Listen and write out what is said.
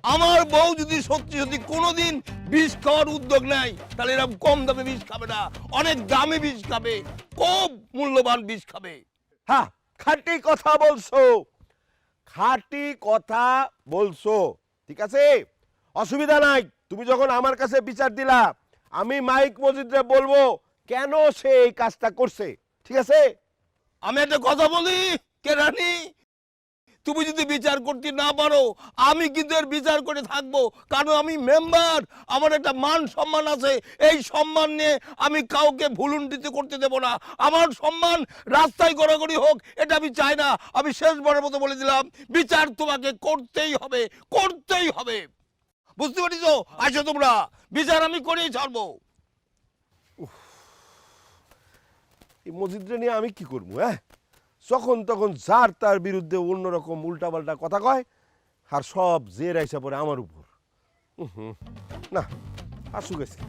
আমার বউ যদি সত্যি সত্যি কোনোদিন বিষ খাওয়ার উদ্যোগ নেয় তাহলে এরকম কম দামে বিষ খাবে না, অনেক দামে বিষ খাবে, খুব মূল্যবান বিষ খাবে। হ্যাঁ, খাঁটি কথা বলছো, খাঁটি কথা বলছো, ঠিক আছে, অসুবিধা নাই। তুমি যখন আমার কাছে বিচার দিলা, আমি মাইক মজিদরে বলবো কেন সে এই কাজটা করছে, ঠিক আছে? আমি একটা কথা বলি কেরানি, তুমি যদি বিচার করতে না পারো আমি কিন্তু এর বিচার করে থাকবো, কারণ আমি মেম্বার, আমার একটা মান সম্মান আছে, এই সম্মান নিয়ে আমি কাউকে ভুলুণ্ঠিত করতে দেব না। আমার সম্মান রাস্তায় গড়াগড়ি হোক এটা আমি চাই না। আমি শেষবারের মতো বলে দিলাম, বিচার তোমাকে করতেই হবে, করতেই হবে, বুঝতে পারছো? আসো তোমরা, বিচার আমি করেই ছাড়বো। এই মসজিদটা নিয়ে আমি কি করবো? হ্যাঁ, যখন তখন যার তার বিরুদ্ধে অন্যরকম উল্টাপাল্টা কথা কয়, আর সব জের আইসা পড়ে আমার উপর। না, আসুক আজকে।